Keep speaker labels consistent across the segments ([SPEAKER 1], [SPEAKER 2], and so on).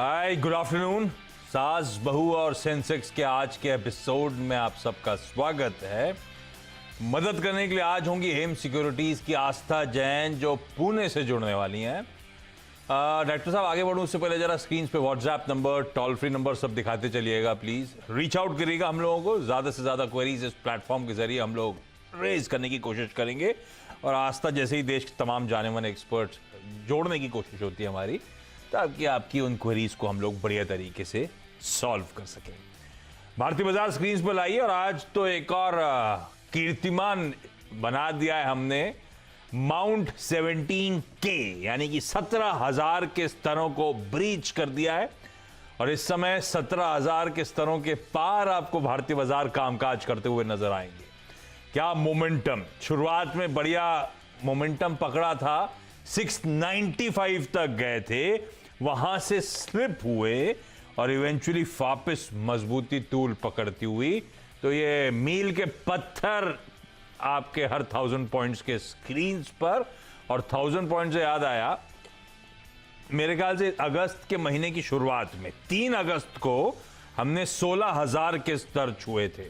[SPEAKER 1] हाय, good afternoon. सास बहू और सेंसेक्स के आज के एपिसोड में आप सबका स्वागत है। मदद करने के लिए आज होंगी हेम सिक्योरिटीज की आस्था जैन, जो पुणे से जुड़ने वाली हैं। डॉक्टर साहब, आगे बढ़ूं उससे पहले जरा स्क्रीन पे WhatsApp number, toll free number सब दिखाते चलिएगा। प्लीज रीच आउट करिएगा हम लोगों को। ज्यादा से ज्यादा क्वेरीज इस प्लेटफॉर्म के जरिए हम लोग रेज करने की कोशिश करेंगे और आस्था जैसे ही देश के तमाम जाने माने एक्सपर्ट्स जोड़ने की कोशिश होती है हमारी, ताकि आपकी उन क्वेरीज को हम लोग बढ़िया तरीके से सॉल्व कर सकें। भारतीय बाजार स्क्रीन पर लाइए और आज तो एक और कीर्तिमान बना दिया है हमने। माउंट 17K यानी कि 17,000 के स्तरों को ब्रीच कर दिया है और इस समय 17,000 के स्तरों के पार आपको भारतीय बाजार कामकाज करते हुए नजर आएंगे। क्या मोमेंटम, शुरुआत में बढ़िया मोमेंटम पकड़ा था, 695 तक गए थे, वहां से स्लिप हुए और इवेंचुअली वापस मजबूती तूल पकड़ती हुई। तो ये मील के पत्थर आपके हर 1000 पॉइंट्स के स्क्रीन पर। और 1000 पॉइंट से याद आया, मेरे ख्याल से अगस्त के महीने की शुरुआत में 3 अगस्त को हमने 16,000 के स्तर छुए थे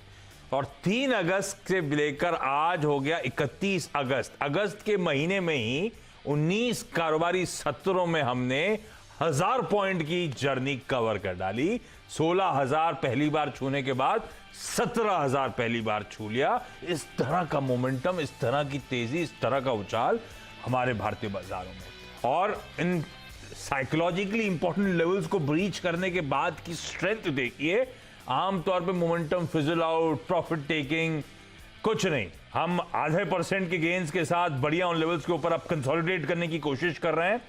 [SPEAKER 1] और 3 अगस्त से लेकर आज हो गया 31 अगस्त। अगस्त के महीने में ही 19 कारोबारी सत्रों में हमने 1000 पॉइंट की जर्नी कवर कर डाली। 16,000 पहली बार छूने के बाद 17,000 पहली बार छू लिया। इस तरह का मोमेंटम, इस तरह की तेजी, इस तरह का उछाल हमारे भारतीय बाजारों में। और इन साइकोलॉजिकली इंपॉर्टेंट लेवल्स को ब्रीच करने के बाद की स्ट्रेंथ देखिए। आमतौर पे momentum fizzle out, profit taking कुछ नहीं, हम आधे % के गेन्स के साथ बढ़िया उन लेवल्स के ऊपर अब कंसोलिडेट करने की कोशिश कर रहे हैं।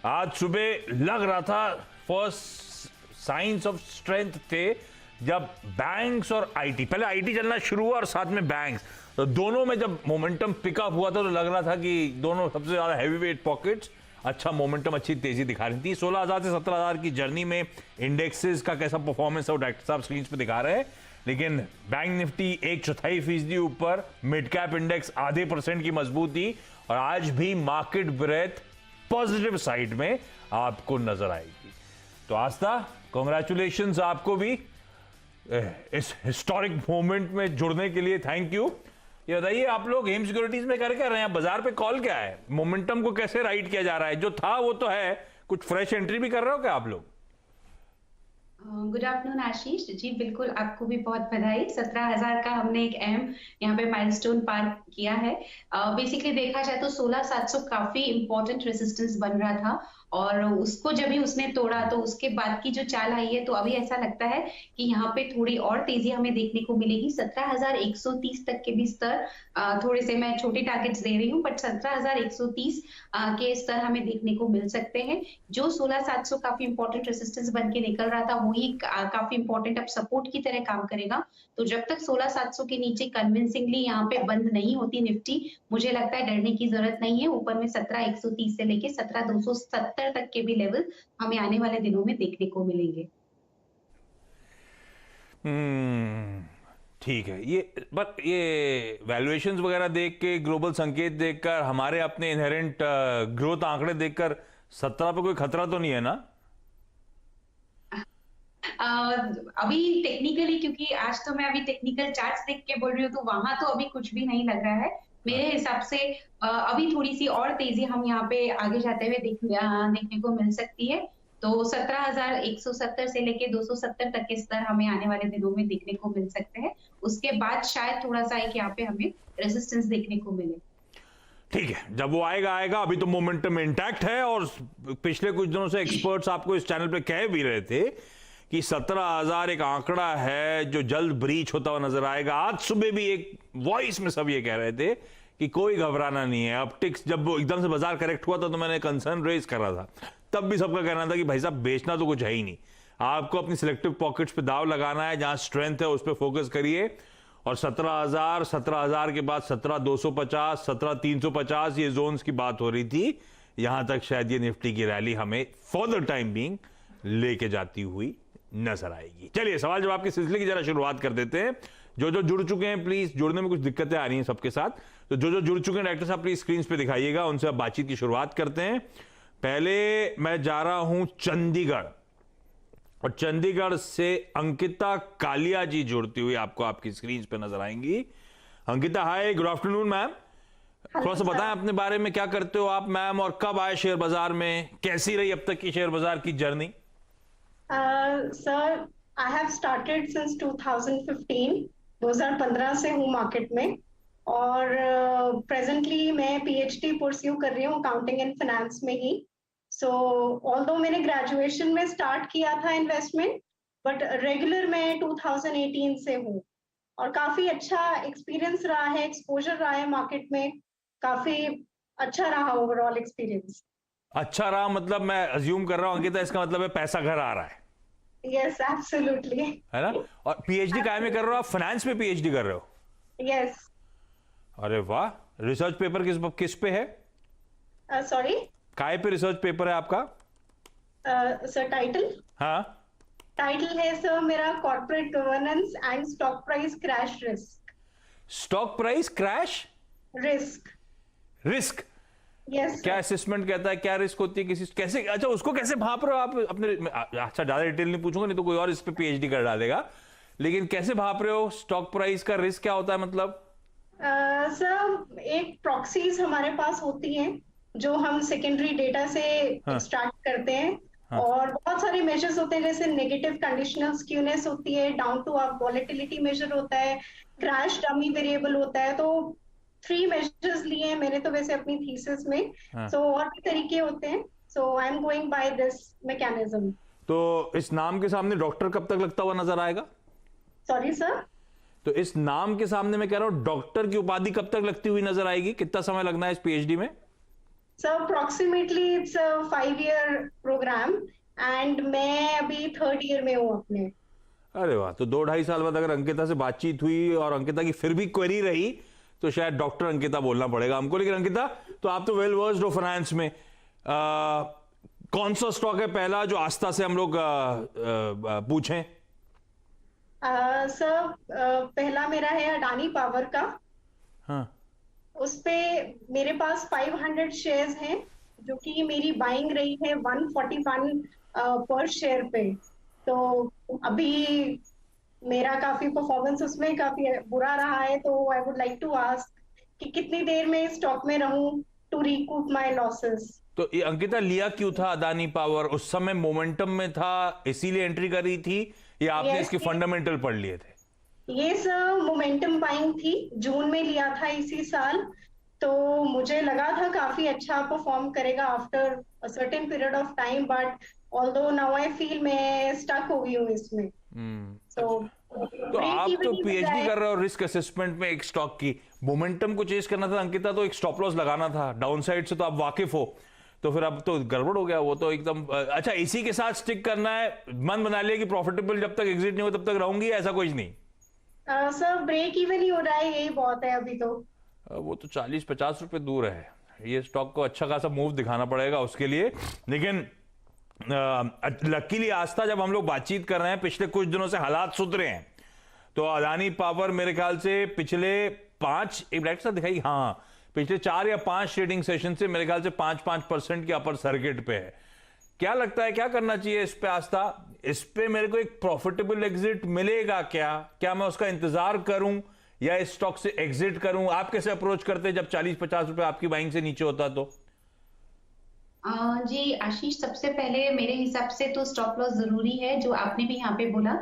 [SPEAKER 1] आज सुबह लग रहा था फर्स्ट साइंस ऑफ स्ट्रेंथ थे जब बैंक्स और आईटी, पहले आईटी चलना शुरू हुआ और साथ में बैंक्स, तो दोनों में जब मोमेंटम पिकअप हुआ था तो लग रहा था कि दोनों सबसे ज्यादा हैवीवेट पॉकेट्स अच्छा मोमेंटम, अच्छी तेजी दिखा रही थी। 16,000 से 17,000 की जर्नी में इंडेक्सेस का कैसा परफॉर्मेंस है वो डॉक्टर साहब स्क्रीन पे दिखा रहे हैं। लेकिन बैंक निफ्टी 1/4% ऊपर, मिड कैप इंडेक्स आधे % की मजबूती और आज भी मार्केट ब्रेथ पॉजिटिव साइड में आपको नजर आएगी। तो आस्था, कांग्रेचुलेशंस आपको भी इस हिस्टोरिक मोमेंट में जुड़ने के लिए। Thank you. ये बताइए, आप लोग हेम सिक्योरिटीज में कर क्या रहे हैं? बाजार पे कॉल क्या है? मोमेंटम को कैसे राइड किया जा रहा है? जो था वो तो है, कुछ फ्रेश एंट्री भी कर रहे हो क्या आप लोग?
[SPEAKER 2] गुड आफ्टरनून आशीष जी, बिल्कुल आपको भी बहुत बधाई। 17,000 का हमने एक अहम यहाँ पे माइलस्टोन पार किया है। बेसिकली देखा जाए तो 16,700 काफी इंपॉर्टेंट रेजिस्टेंस बन रहा था और उसको जब भी उसने तोड़ा तो उसके बाद की जो चाल आई है, तो अभी ऐसा लगता है कि यहाँ पे थोड़ी और तेजी हमें देखने को मिलेगी। 17,130 तक के भी स्तर, थोड़े से मैं छोटे टारगेट्स दे रही हूँ, बट 17,130 के स्तर हमें देखने को मिल सकते हैं। जो 16,700 काफी इंपॉर्टेंट रेजिस्टेंस बन के निकल रहा था, वही काफी इंपॉर्टेंट अब सपोर्ट की तरह काम करेगा। तो जब तक 16,700 के नीचे कन्विंसिंगली यहाँ पे बंद नहीं होती निफ्टी, मुझे लगता है डरने की जरूरत नहीं है। ऊपर में 17,130 से लेके 17,270 तक के भी लेवल हमें आने वाले दिनों में देखने को मिलेंगे।
[SPEAKER 1] ठीक है। ये वैल्यूएशंस वगैरह देख के, ग्लोबल संकेत देखकर, हमारे अपने इनहेरेंट ग्रोथ आंकड़े देखकर 17 पे कोई खतरा तो नहीं है ना?
[SPEAKER 2] अभी टेक्निकली, क्योंकि आज तो मैं अभी टेक्निकल चार्ट्स देख के बोल रही हूँ, तो वहां तो अभी कुछ भी नहीं लग रहा है मेरे हिसाब से। अभी थोड़ी सी और तेजी हम यहाँ पे आगे जाते हुए देखने को मिल सकती है। तो 17,170 से लेके 270 तक के स्तर हमें आने वाले दिनों में देखने को मिल सकते हैं। उसके बाद शायद थोड़ा सा एक यहाँ पे हमें रेजिस्टेंस देखने को मिले।
[SPEAKER 1] ठीक है, जब वो आएगा आएगा। अभी तो मोमेंटम इंटैक्ट है और पिछले कुछ दिनों से एक्सपर्ट्स आपको इस चैनल पे कह भी रहे थे कि 17,000 एक आंकड़ा है जो जल्द ब्रीच होता हुआ नजर आएगा। आज सुबह भी एक वॉइस में सब ये कह रहे थे कि कोई घबराना नहीं है। अब टिक्स जब एकदम से बाजार करेक्ट हुआ था तो मैंने कंसर्न रेज कर रहा था, तब भी सबका कहना था कि भाई साहब बेचना तो कुछ है ही नहीं, आपको अपनी सिलेक्टिव पॉकेट्स पे दाव लगाना है, जहां स्ट्रेंथ है उस पर फोकस करिए। और 17,000 के बाद 17,250, 17,350 ये जोन्स की बात हो रही थी। यहां तक शायद ये निफ्टी की रैली हमें फॉर द टाइम बीइंग लेके जाती हुई नजर आएगी। चलिए, सवाल जवाब के सिलसिले की जरा शुरुआत कर देते हैं। जो जो जुड़ चुके हैं, प्लीज, जुड़ने में कुछ दिक्कतें आ रही हैं सबके साथ, तो जो जो जुड़ चुके हैं डायरेक्टर साहब प्लीज स्क्रीन पे दिखाइएगा, उनसे अब बातचीत की शुरुआत करते हैं। पहले मैं जा रहा हूं चंडीगढ़। और चंडीगढ़ से अंकिता कालिया जी जुड़ती हुई आपको आपकी स्क्रीन पे नजर आएंगी। अंकिता, हाय, गुड आफ्टरनून मैम। थोड़ा सा बताएं अपने बारे में, क्या करते हो आप मैम, और कब आए शेयर बाजार में, कैसी रही अब तक की शेयर बाजार की journey?
[SPEAKER 3] Sir, I have started since 2015 से हूँ मार्केट में। और प्रेजेंटली मैं पीएचडी परस्यू कर रही हूँ अकाउंटिंग एंड फाइनेंस में ही। सो ऑल्दो मैंने ग्रेजुएशन में स्टार्ट किया था इन्वेस्टमेंट, बट रेगुलर मैं 2018 से हूँ। और काफी अच्छा एक्सपीरियंस रहा है, एक्सपोजर रहा है मार्केट में, काफी अच्छा रहा ओवरऑल एक्सपीरियंस।
[SPEAKER 1] अच्छा रहा मतलब, मैं अज्यूम कर रहा हूं अंकिता, इसका मतलब है पैसा घर आ रहा है?
[SPEAKER 3] Yes, absolutely.
[SPEAKER 1] है ना? और पीएचडी काय में कर रहे हो आप? फाइनेंस में पीएचडी कर रहे हो?
[SPEAKER 3] यस।
[SPEAKER 1] अरे वाह। रिसर्च पेपर किस पे है?
[SPEAKER 3] सॉरी?
[SPEAKER 1] काय पे रिसर्च पेपर है आपका?
[SPEAKER 3] Sir, title?
[SPEAKER 1] हाँ,
[SPEAKER 3] टाइटल है सर मेरा corporate governance and stock price crash risk.
[SPEAKER 1] Stock price crash
[SPEAKER 3] risk?
[SPEAKER 1] Risk?
[SPEAKER 3] Yes.
[SPEAKER 1] क्या असेसमेंट कहता है, क्या रिस्क होती है किसी, कैसे, अच्छा उसको कैसे भाप रहे हो आप अपने? अच्छा, ज्यादा डिटेल नहीं पूछूंगा, नहीं तो कोई और इस पे पीएचडी कर डालेगा। लेकिन कैसे भाप रहे हो स्टॉक प्राइस का रिस्क, क्या होता है मतलब?
[SPEAKER 3] सर, एक प्रॉक्सीज हमारे पास होती हैं जो हम सेकेंडरी डेटा से
[SPEAKER 1] हाँ।
[SPEAKER 3] एक्सट्रैक्ट करते हैं।
[SPEAKER 1] हाँ।
[SPEAKER 3] और बहुत सारे मेजर्स होते हैं, जैसे नेगेटिव कंडीशनल स्क्यूनेस होती है, down to earth volatility measure होता है, क्रैश डमी वेरिएबल होता है। तो 3 मेजर्स लिए हैं मैंने तो वैसे अपनी थीसिस में।
[SPEAKER 1] हाँ।
[SPEAKER 3] सो और भी तरीके होते हैं। So I am going by this mechanism.
[SPEAKER 1] तो इस नाम के सामने डॉक्टर कब तक लगता हुआ नजर आएगा?
[SPEAKER 3] Sorry sir?
[SPEAKER 1] तो इस नाम के सामने मैं कह रहा हूं डॉक्टर की उपाधि कब तक लगती हुई नजर आएगी? कितना समय लगना है इस पीएचडी में?
[SPEAKER 3] Sir, approximately it's a 5-year programme and मैं अभी 3rd ईयर में हूँ अपने।
[SPEAKER 1] अरे वाह। तो 2-2.5 साल बाद अगर अंकिता से बातचीत हुई और अंकिता की फिर भी क्वेरी रही तो शायद डॉक्टर अंकिता बोलना पड़ेगा हमको। लेकिन अंकिता, तो आप तो वेल वर्स्ड हो फाइनेंस में। कौन सा स्टॉक है पहला जो आस्था से हम लोग पूछें?
[SPEAKER 3] सर, पहला मेरा है अडानी पावर का।
[SPEAKER 1] हाँ।
[SPEAKER 3] उस पे मेरे पास 500 शेयर्स हैं, जो कि मेरी बाइंग रही है 141 पर शेयर पे। तो अभी मेरा काफी परफॉर्मेंस उसमें काफी बुरा रहा है। तो I would like to ask कि कितनी देर में स्टॉक में रहूं टू रिकूप माय लॉसेस।
[SPEAKER 1] तो ये अंकिता लिया क्यों था अदानी पावर? उस समय मोमेंटम में था इसीलिए एंट्री करी थी, या आपने
[SPEAKER 3] Yes,
[SPEAKER 1] इसके फंडामेंटल पढ़ लिए थे?
[SPEAKER 3] ये सर मोमेंटम बाइंग थी, जून में लिया था इसी साल। तो मुझे लगा था काफी अच्छा परफॉर्म करेगा after a certain period of time, but although now I feel मैं स्टक हो गई हूँ इसमें। सो
[SPEAKER 1] तो आप तो पीएचडी कर रहे हो रिस्क असेसमेंट में एक स्टॉक की, मोमेंटम को चेस करना था अंकिता, तो एक स्टॉप लॉस लगाना था, डाउन साइड से तो आप वाकिफ हो। तो फिर अब तो गड़बड़ हो गया वो तो एकदम। अच्छा, इसी के साथ स्टिक करना है, मन बना लिया कि प्रॉफिटेबल जब तक एग्जिट नहीं हो तब तक रहूंगी, ऐसा कुछ नहीं?
[SPEAKER 3] सर, ब्रेक इवन ही हो रहा है, यही बहुत है अभी तो।
[SPEAKER 1] वो तो 40-50 रुपए दूर है। ये स्टॉक को अच्छा खासा मूव दिखाना पड़ेगा उसके लिए। लेकिन लकीली आस्था, जब हम लोग बातचीत कर रहे हैं, पिछले कुछ दिनों से हालात सुधरे हैं। तो अदानी पावर मेरे ख्याल से पिछले 5, एक डायरेक्ट सा दिखाई, हाँ, पिछले 4 या 5 ट्रेडिंग सेशन से मेरे ख्याल से 5% के अपर सर्किट पे है। क्या लगता है क्या करना चाहिए इस पे आस्था? इस पे मेरे को एक प्रॉफिटेबल एग्जिट मिलेगा क्या मैं उसका इंतजार करूं या इस स्टॉक से एग्जिट करूं? आप कैसे अप्रोच करते हैं जब 40-50 रुपए आपकी बाइंग से नीचे होता तो?
[SPEAKER 2] जी आशीष, सबसे पहले मेरे हिसाब से तो स्टॉप लॉस जरूरी है, जो आपने भी यहाँ पे बोला।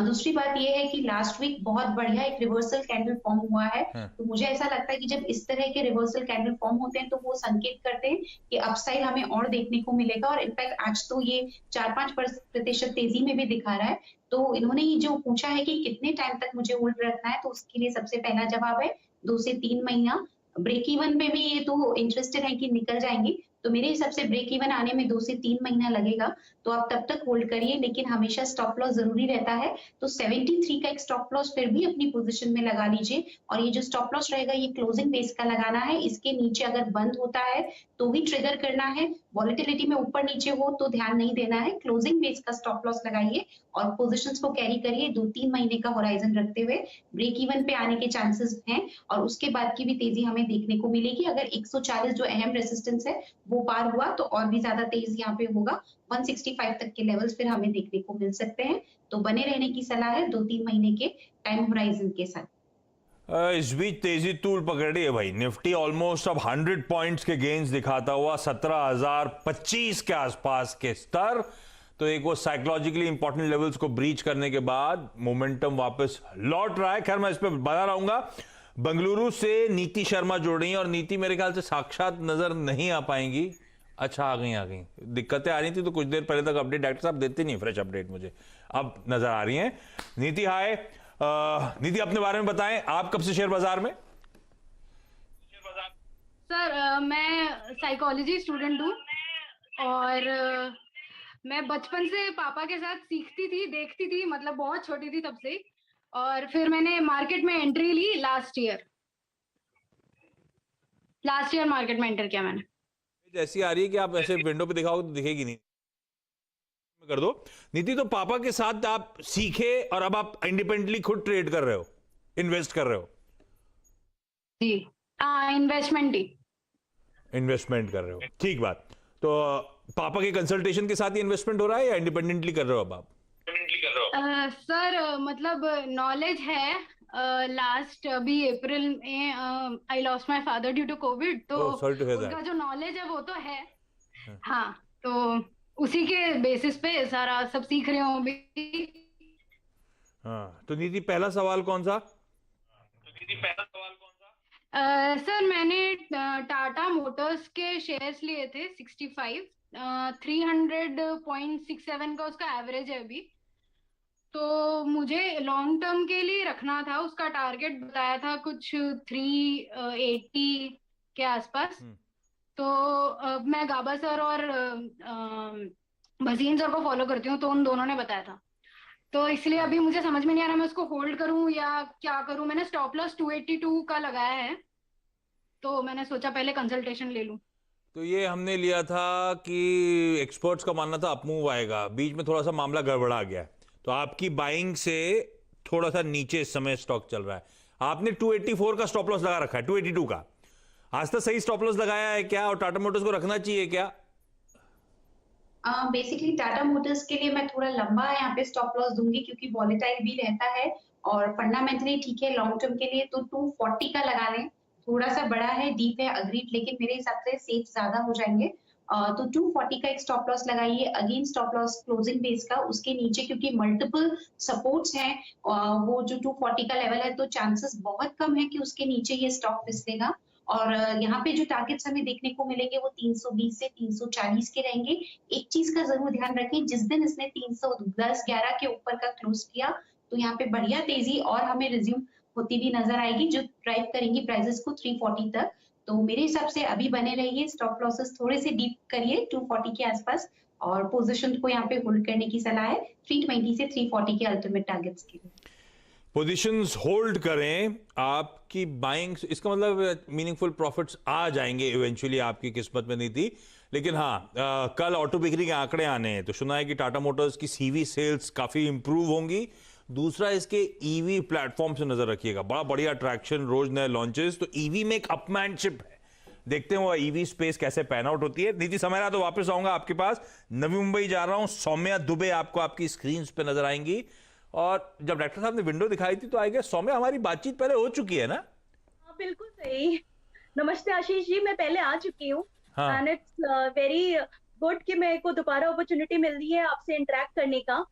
[SPEAKER 2] दूसरी बात ये है कि लास्ट वीक बहुत बढ़िया एक रिवर्सल कैंडल फॉर्म हुआ है। तो मुझे ऐसा लगता है कि जब इस तरह के रिवर्सल कैंडल फॉर्म होते हैं तो वो संकेत करते हैं कि अपसाइड हमें और देखने को मिलेगा। और इनफैक्ट आज तो ये 4-5% तेजी में भी दिखा रहा है। तो इन्होंने ये जो पूछा है कि कितने टाइम तक मुझे होल्ड रखना है, तो उसके लिए सबसे पहला जवाब है 2 से 3 महीना। ब्रेक इवन में भी ये तो इंटरेस्टेड है कि निकल जाएंगे, तो मेरे हिसाब से ब्रेक इवन आने में 2 से 3 महीना लगेगा। तो आप तब तक होल्ड करिए, लेकिन हमेशा स्टॉप लॉस जरूरी रहता है। तो 73 का एक स्टॉप लॉस फिर भी अपनी पोजीशन में लगा लीजिए। और ये जो स्टॉप लॉस रहेगा ये क्लोजिंग बेस का लगाना है। इसके नीचे अगर बंद होता है तो भी ट्रिगर करना है। वॉलेटिलिटी में ऊपर नीचे हो तो ध्यान नहीं देना है। क्लोजिंग बेस का स्टॉप लॉस लगाइए और पोजीशंस को कैरी करिए 2-3 महीने का होराइजन रखते हुए। ब्रेक इवन पे आने के चांसेस हैं और उसके बाद की भी तेजी हमें देखने को मिलेगी। अगर 140 जो अहम रेसिस्टेंस है वो पार हुआ तो और भी ज्यादा तेज यहाँ पे होगा, 165 तक के लेवल्स फिर हमें देखने को मिल सकते हैं। तो बने रहने की सलाह है 2-3 महीने के टाइम होराइजन के साथ।
[SPEAKER 1] इस बीच तेजी तूल पकड़ रही है भाई। निफ्टी ऑलमोस्ट अब 100 पॉइंट्स के गेन्स दिखाता हुआ 17,025 के आसपास के स्तर। तो एक वो साइकोलॉजिकली इंपॉर्टेंट लेवल्स को ब्रीच करने के बाद मोमेंटम वापस लौट रहा है। खैर मैं इस पर बना रहूंगा। बंगलुरु से नीति शर्मा जुड़ रही हैं और नीति मेरे ख्याल से साक्षात नजर नहीं आ पाएंगी। अच्छा आ गई दिक्कतें आ रही थी तो कुछ देर पहले तक अपडेट डॉक्टर साहब देते नहीं फ्रेश अपडेट, मुझे अब नजर आ रही हैं। नीति हाय, नीति अपने बारे में बताएं, आप कब से शेयर बाजार में?
[SPEAKER 4] सर मैं साइकोलॉजी स्टूडेंट हूँ और मैं बचपन से पापा के साथ सीखती थी, देखती थी, मतलब बहुत छोटी थी तब से। और फिर मैंने मार्केट में एंट्री ली लास्ट ईयर मार्केट में एंटर किया मैंने।
[SPEAKER 1] जैसी आ रही है कि आप ऐसे विंडो पे दिखाओगे तो दिखेगी नहीं, कर दो। नीति तो पापा के साथ आप सीखे और अब आप इंडिपेंडेंटली खुद ट्रेड कर रहे हो, इन्वेस्ट कर रहे हो?
[SPEAKER 4] जी हाँ,
[SPEAKER 1] इन्वेस्टमेंट कर रहे हो, ठीक बात। तो पापा के कंसल्टेशन के साथ ही इन्वेस्टमेंट हो रहा है या इंडिपेंडेंटली कर रहे हो अब आप?
[SPEAKER 4] सर मतलब नॉलेज है। लास्ट अभी अप्रैल में I lost my father due to COVID, तो उनका जो नॉलेज है वो तो है। हाँ, तो उसी के बेसिस पे सारा सब सीख रहे हो अभी।
[SPEAKER 1] हाँ, तो नीति पहला सवाल कौन सा?
[SPEAKER 4] सर मैंने टाटा मोटर्स के शेयर्स लिए थे 65, 300.67 का उसका एवरेज है अभी। तो मुझे लॉन्ग टर्म के लिए रखना था, उसका टारगेट बताया था कुछ 380 के आसपास। तो मैं गाबा सर और भसीन सर को फॉलो करती हूँ, तो उन दोनों ने बताया था। तो इसलिए अभी मुझे समझ में नहीं आ रहा मैं उसको होल्ड करूं या क्या करूं। मैंने स्टॉप लॉस 282 का लगाया है, तो मैंने सोचा पहले कंसल्टेशन ले लूं।
[SPEAKER 1] तो ये हमने लिया था कि एक्सपर्ट्स का मानना था अपमूव आएगा, बीच में थोड़ा सा मामला गड़बड़ा गया, तो आपकी बाइंग से थोड़ा सा नीचे इस समय स्टॉक चल रहा है। आपने 284 का स्टॉप लॉस लगा रखा है, 282 का। आज तक सही स्टॉप लॉस लगाया है क्या, और टाटा मोटर्स को रखना चाहिए क्या?
[SPEAKER 2] बेसिकली टाटा मोटर्स के लिए मैं थोड़ा लंबा यहाँ पे स्टॉप लॉस दूंगी क्योंकि वॉलेटाइल भी रहता है और फंडामेंटली ठीक है। लॉन्ग टर्म के लिए तो 240 का लगा लें, थोड़ा सा बड़ा है, डीप है, अग्रीड, लेकिन मेरे हिसाब से सेफ ज्यादा हो जाएंगे। तो 240 का एक स्टॉप लॉस लगाइए। Again stop loss closing base का उसके नीचे, क्योंकि मल्टीपल सपोर्ट्स हैं, वो जो 240 का लेवल है तो चांसेस बहुत कम है कि उसके नीचे ये स्टॉक फिसलेगा। और यहाँ पे जो टारगेट्स हमें देखने को मिलेंगे वो 320 से 340 के रहेंगे। एक चीज का जरूर ध्यान रखें, जिस दिन इसने 310-11 के ऊपर का क्लोज किया तो यहाँ पे बढ़िया तेजी और हमें रिज्यूम होती भी नजर आएगी, जो ड्राइव करेंगी प्राइसेस को 340 तक। तो मेरे हिसाब से अभी बने रहिए, स्टॉप लॉसेस थोड़े से डीप करिए 240 के आसपास, और पोजीशन को यहाँ पे होल्ड करने की सलाह है 320 से 340 के अल्टीमेट टारगेट्स के लिए।
[SPEAKER 1] पोजीशंस होल्ड करें, आपकी बाइंग, इसका मतलब मीनिंगफुल प्रॉफिट्स आ जाएंगे इवेंचुअली आपकी किस्मत में नहीं थी। लेकिन हाँ, कल ऑटो बिक्री के आंकड़े आने हैं, तो सुना है कि टाटा मोटर्स की सीवी सेल्स काफी इंप्रूव होंगी। दूसरा, इसके ईवी प्लेटफॉर्म से नजर रखिएगा, बड़ा बढ़िया ट्रैक्शन, रोज नए लॉन्चेस। तो ईवी में एक अपमैनशिप है, देखते हैं वो ईवी स्पेस कैसे पैन आउट होती है। नीति समयरा, तो वापस आऊंगा आपके पास, नवी मुंबई जा रहा हूं। सौम्या दुबे आपको आपकी स्क्रीन पे नजर आएंगी। और जब डॉक्टर साहब ने विंडो दिखाई थी तो आई गेस सौम्या हमारी बातचीत पहले हो चुकी है ना?
[SPEAKER 5] हाँ बिल्कुल सही। नमस्ते आशीष जी, मैं पहले आ चुकी हूँ।
[SPEAKER 1] हाँ।
[SPEAKER 5] एंड इट्स वेरी गुड कि मेरे को दोबारा अपॉर्चुनिटी मिल रही है आपसे इंटरेक्ट करने का।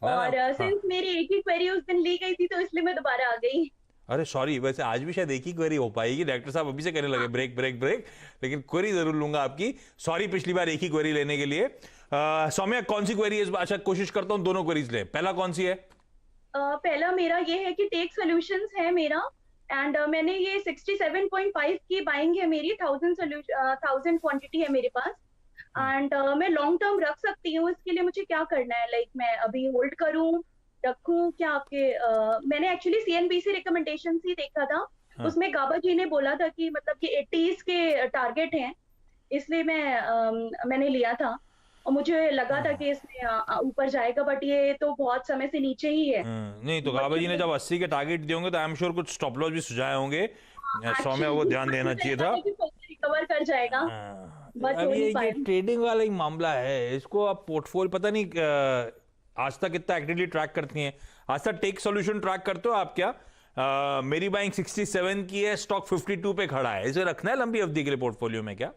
[SPEAKER 5] और सिंस मेरी एक ही क्वेरी उस दिन ली गई थी तो इसलिए मैं दोबारा आ गई।
[SPEAKER 1] अरे सॉरी, वैसे आज भी शायद एक ही क्वेरी हो पाएगी। डॉक्टर साहब अभी से कहने लगे ब्रेक ब्रेक ब्रेक, लेकिन क्वेरी जरूर लूंगा आपकी। सॉरी पिछली बार एक ही क्वेरी लेने के लिए। सौम्या कौन सी क्वेरी है इस बार? अच्छा, कोशिश करता हूँ दोनों क्वेरीज ले। पहला कौन सी है?
[SPEAKER 5] पहला मेरा ये है कि टेक सॉल्यूशंस है मेरा, एंड मैंने ये 67.5 की बाइंग है मेरी, 1000 क्वांटिटी है मेरे पास। एंड मैं लॉन्ग टर्म रख सकती हूँ, इसके लिए मुझे क्या करना है? लाइक मैं अभी होल्ड करूँ, रखूं क्या? आपके मैंने एक्चुअली CNBC रिकमेंडेशन ही देखा था। हाँ। उसमें गाबा जी ने बोला था कि मतलब कि 80s के टारगेट हैं, इसलिए मैंने लिया था और मुझे लगा था कि इसमें ऊपर जाएगा, बट ये तो बहुत समय से नीचे ही है।
[SPEAKER 1] नहीं तो गाबा जी ने जब 80 के टारगेट दिए होंगे तो आई एम श्योर कुछ स्टॉप लॉस भी सुझाए होंगे। सौम्या वो ध्यान देना चाहिए था,
[SPEAKER 5] रिकवर कर जाएगा। बच हो नहीं पाया।
[SPEAKER 1] ट्रेडिंग वाला ही मामला है, इसको आप पोर्टफोलियो पता नहीं आज तक कितना एक्टिवली ट्रैक करती हैं। आज तक टेक सॉल्यूशन ट्रैक करते हो आप क्या? मेरी बाइंग 67 की है, स्टॉक 52 पे खड़ा है, इसे रखना है लंबी अवधि के लिए पोर्टफोलियो में क्या?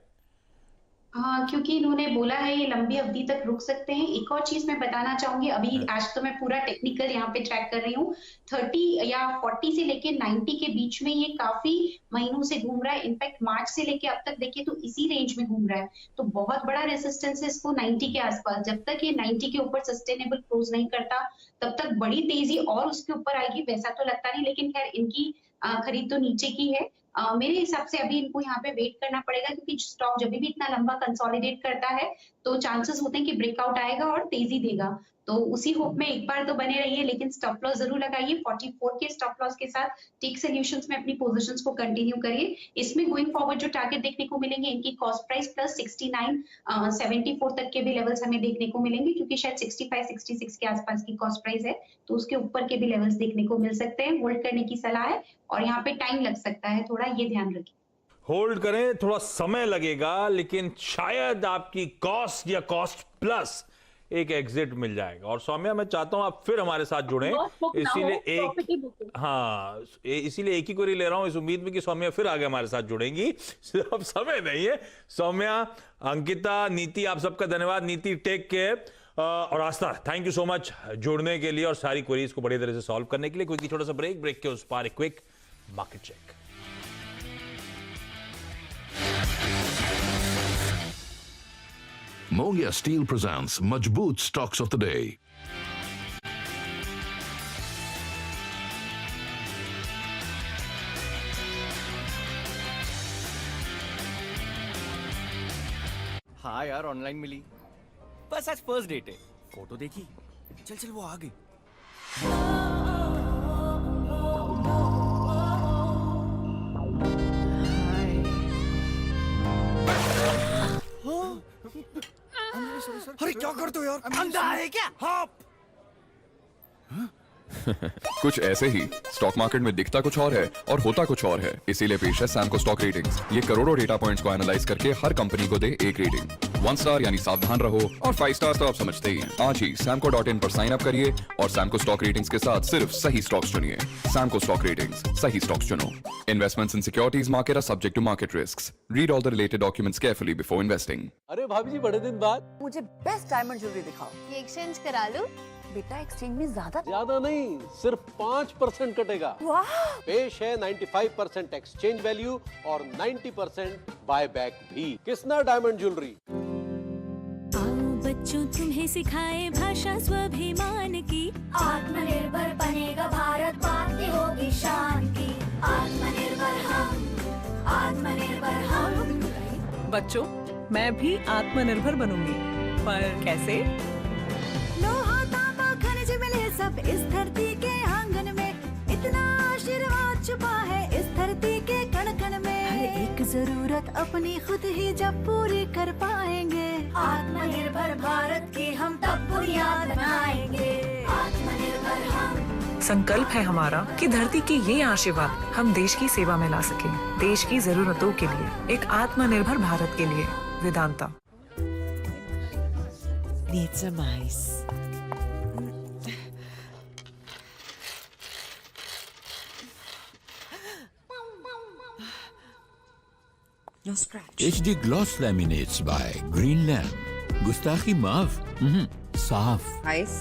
[SPEAKER 2] हाँ, क्योंकि इन्होंने बोला है ये लंबी अवधि तक रुक सकते हैं। एक और चीज मैं बताना चाहूंगी, अभी आज तो मैं पूरा टेक्निकल यहाँ पे ट्रैक कर रही हूँ। 30 या 40 से लेके 90 के बीच में ये काफी महीनों से घूम रहा है। इनफैक्ट मार्च से लेके अब तक देखिए तो इसी रेंज में घूम रहा है, तो बहुत बड़ा रेसिस्टेंस है इसको 90 के आसपास। जब तक ये 90 के ऊपर सस्टेनेबल क्लोज नहीं करता तब तक बड़ी तेजी और उसके ऊपर आएगी वैसा तो लगता नहीं, लेकिन खैर इनकी खरीद तो नीचे की है। मेरे हिसाब से अभी इनको यहाँ पे वेट करना पड़ेगा, क्योंकि स्टॉक जब भी इतना लंबा कंसोलिडेट करता है तो चांसेस होते हैं कि ब्रेकआउट आएगा और तेजी देगा। तो उसी होप में एक बार तो बने रहिए, लेकिन स्टॉप लॉस जरूर लगाइए। 44 के स्टॉप लॉस के साथ टेक सॉल्यूशंस में अपनी पोजीशंस को कंटिन्यू करिए। इसमें गोइंग फॉरवर्ड जो टारगेट देखने को मिलेंगे, इनकी कॉस्ट प्राइस प्लस 69.74 तक के भी लेवल्स हमें देखने को मिलेंगे, क्योंकि शायद 65-66 के आसपास की कॉस्ट प्राइस है, तो उसके ऊपर के भी लेवल्स देखने को मिल सकते हैं। होल्ड करने की सलाह है और यहाँ पे टाइम लग सकता है थोड़ा, ये ध्यान रखिए।
[SPEAKER 1] होल्ड करें, थोड़ा समय लगेगा, लेकिन शायद आपकी कॉस्ट या कॉस्ट प्लस एक एग्जिट मिल जाएगा। और सौम्या, मैं चाहता हूं आप फिर हमारे साथ जुड़ें, इसीलिए एक ही क्वेरी ले रहा हूं, इस उम्मीद में कि सौम्या फिर आगे हमारे साथ जुड़ेंगी। अब समय नहीं है। सौम्या, अंकिता, नीति, आप सबका धन्यवाद। नीति टेक केयर, और आस्था, थैंक यू सो मच जुड़ने के लिए और सारी क्वेरीज को बड़ी तरह से सॉल्व करने के लिए। क्विक छोटा सा ब्रेक के उस पार एक quick market check.
[SPEAKER 6] Mongia Steel presents Majboot Stocks of the Day.
[SPEAKER 7] हाँ यार, ऑनलाइन मिली, बस आज फर्स्ट डेट है। फोटो देखी, चल चल वो आ गई। अरे क्या करते हो यार, अंधा है क्या? हाँ।
[SPEAKER 8] कुछ ऐसे ही स्टॉक मार्केट में दिखता कुछ और है और होता कुछ और है। इसीलिए पेश है सैमको स्टॉक रेटिंग्स। ये करोड़ों डेटा पॉइंट्स को एनालाइज करके हर कंपनी को दे एक रेटिंग। 1 स्टार यानी सावधान रहो, और 5 स्टार तो आप समझते ही हैं। आज ही samco.in पर साइन अप करिए और सैमको स्टॉक रेटिंग्स के साथ सिर्फ सही स्टॉक्स चुनिए। सैमको स्टॉक रेटिंग्स, सही स्टॉक्स चुनो। Investments in securities market are subject to market risks. Read all the related documents carefully before investing.
[SPEAKER 9] अरे भाभी जी, बड़े दिन बाद
[SPEAKER 10] मुझे बेस्ट डायमंड ज्वेलरी दिखाओ। ये एक्सचेंज करा लूं? बेटा, एक्सचेंज में ज्यादा
[SPEAKER 9] नहीं, सिर्फ 5% कटेगा।
[SPEAKER 10] वाह!
[SPEAKER 9] पेश है 95% एक्सचेंज वैल्यू और 90% बाय बैक भी। Kisna diamond jewellery.
[SPEAKER 11] आओ बच्चों, तुम्हें सिखाए भाषा स्वाभिमान की।
[SPEAKER 12] आत्मनिर्भर बनेगा भारत, बातें होगी शान की। आत्मनिर्भर हम, आत्मनिर्भर हम।
[SPEAKER 13] बच्चों, मैं भी आत्मनिर्भर बनूंगी, पर कैसे?
[SPEAKER 12] सब इस धरती के आंगन में, इतना आशीर्वाद छुपा है इस धरती के कण कण में। हर एक जरूरत अपनी खुद ही जब पूरी कर पाएंगे, आत्मनिर्भर भारत की हम तब बुनियाद बनाएंगे। आत्मनिर्भर हम।
[SPEAKER 13] संकल्प है हमारा कि धरती की ये आशीर्वाद हम देश की सेवा में ला सके, देश की जरूरतों के लिए, एक आत्मनिर्भर भारत के लिए। Vedanta.
[SPEAKER 14] Needs a mice. No scratch.
[SPEAKER 15] HD Gloss Laminates by Greenland. Gustaki maaf. Saaf.
[SPEAKER 14] Nice.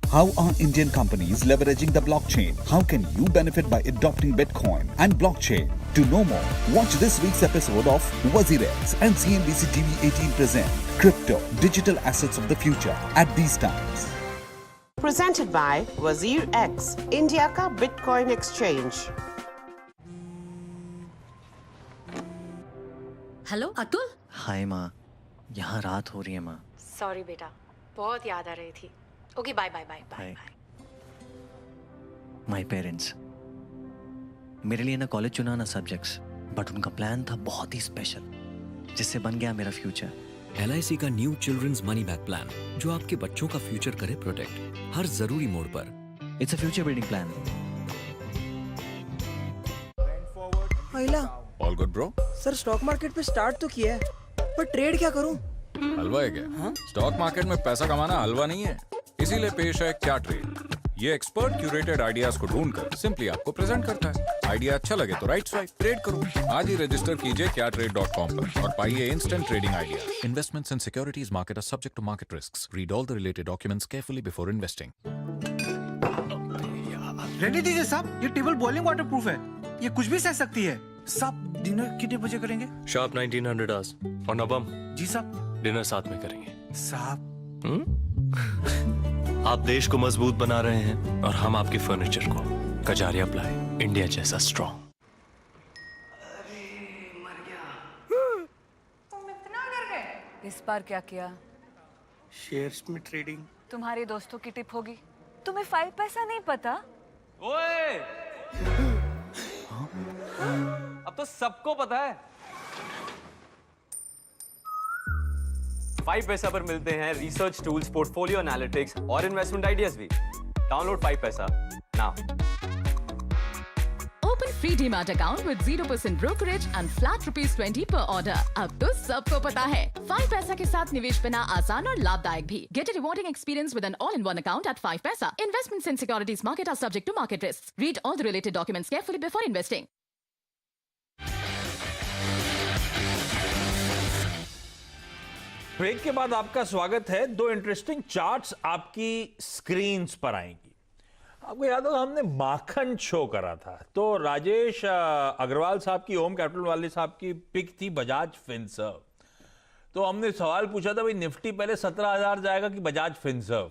[SPEAKER 16] How are Indian companies leveraging the blockchain? How can you benefit by adopting Bitcoin and blockchain? To know more, watch this week's episode of WazirX and CNBC TV 18 present Crypto, Digital Assets of the Future at these times.
[SPEAKER 17] Presented by WazirX, India का Bitcoin Exchange.
[SPEAKER 18] Hello Atul,
[SPEAKER 7] हाय माँ, यहाँ रात हो रही है माँ।
[SPEAKER 10] Sorry बेटा, बहुत याद आ रही थी। Okay bye bye bye bye.
[SPEAKER 7] My parents, मेरे लिए ना कॉलेज चुना ना सब्जेक्ट्स, बट उनका प्लान था बहुत ही स्पेशल, जिससे बन गया मेरा फ्यूचर।
[SPEAKER 18] LIC का new children's money back plan, जो आपके बच्चों का फ्यूचर करे प्रोटेक्ट हर जरूरी मोड़ पर।
[SPEAKER 7] It's a future building plan.
[SPEAKER 8] All good bro.
[SPEAKER 19] Sir stock market पे स्टार्ट तो किया है, पर ट्रेड क्या करूं?
[SPEAKER 8] हलवा है क्या? स्टॉक मार्केट में पैसा कमाना हलवा नहीं है, इसीलिए पेश है क्या ट्रेड। ये एक्सपर्ट क्यूरेटेड आइडियाज को ढूंढकर सिंपली आपको प्रेजेंट करता है। आइडिया अच्छा लगे तो राइट स्वाइप, ट्रेड करो। आज ही रजिस्टर कीजिए kyatrade.com पर और पाइए instant trading idea. Investments in securities market are subject to market risks. Read all the related documents carefully before investing.
[SPEAKER 19] रहने दीजिए साहब, ये टेबल बॉइलिंग वाटर प्रूफ है, ये कुछ भी सह सकती है। साहब डिनर कितने बजे करेंगे?
[SPEAKER 20] Sharp 1900 hours. और नबम
[SPEAKER 19] जी साहब,
[SPEAKER 20] डिनर साथ में करेंगे।
[SPEAKER 19] साहब
[SPEAKER 20] आप देश को मजबूत बना रहे हैं और हम आपके फर्नीचर को। कजारिया प्लाई, इंडिया जैसा स्ट्रॉन्ग।
[SPEAKER 13] इस बार क्या किया?
[SPEAKER 19] शेयर्स में ट्रेडिंग।
[SPEAKER 13] तुम्हारे दोस्तों की टिप होगी, तुम्हें 5 पैसा नहीं पता?
[SPEAKER 21] ओए! अब तो सबको पता है। 5 पैसा पर मिलते हैं रिसर्च टूल्स, पोर्टफोलियो एनालिटिक्स और इन्वेस्टमेंट आइडियाज भी। डाउनलोड 5 पैसा now.
[SPEAKER 22] Open free Demat account with 0% brokerage and flat ₹20 per order. अब तो सबको पता है। 5 पैसा के साथ निवेश बिना आसान और लाभदायक भी। Get a rewarding experience with an all-in-one account at 5 पैसा. Investments in securities market are subject to market risks. Read all the related documents carefully before investing.
[SPEAKER 1] Break के बाद आपका स्वागत है। 2 इंटरेस्टिंग चार्ट्स आपकी स्क्रीन्स पर आएंगी। आपको याद होगा हमने माखन शो करा था, तो राजेश अग्रवाल साहब की, ओम कैपिटल वाले साहब की पिक थी बजाज फिनसर्व। तो हमने सवाल पूछा था भाई निफ्टी पहले 17,000 जाएगा कि बजाज फिनसर्व।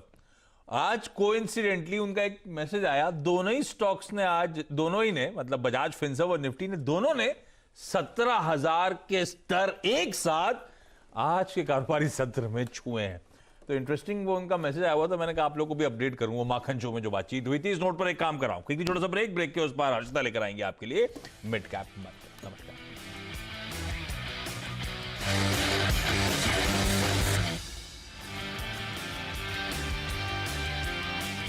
[SPEAKER 1] आज कोइंसिडेंटली उनका एक मैसेज आया, दोनों ही स्टॉक्स ने आज, दोनों ही ने, मतलब बजाज फिनसर्व और निफ्टी ने, दोनों ने 17,000 के स्तर एक साथ आज के कारोबारी सत्र में छुए हैं। तो इंटरेस्टिंग वो उनका मैसेज आया हुआ था, मैंने कहा आप लोगों को भी अपडेट करूं। वो माखन शो में जो बातचीत हुई थी, इस नोट पर एक काम कराऊं, क्योंकि छोटा सा ब्रेक के उस पार हर्षिता लेकर आएंगे आपके लिए मिड कैप मार्केट। नमस्कार।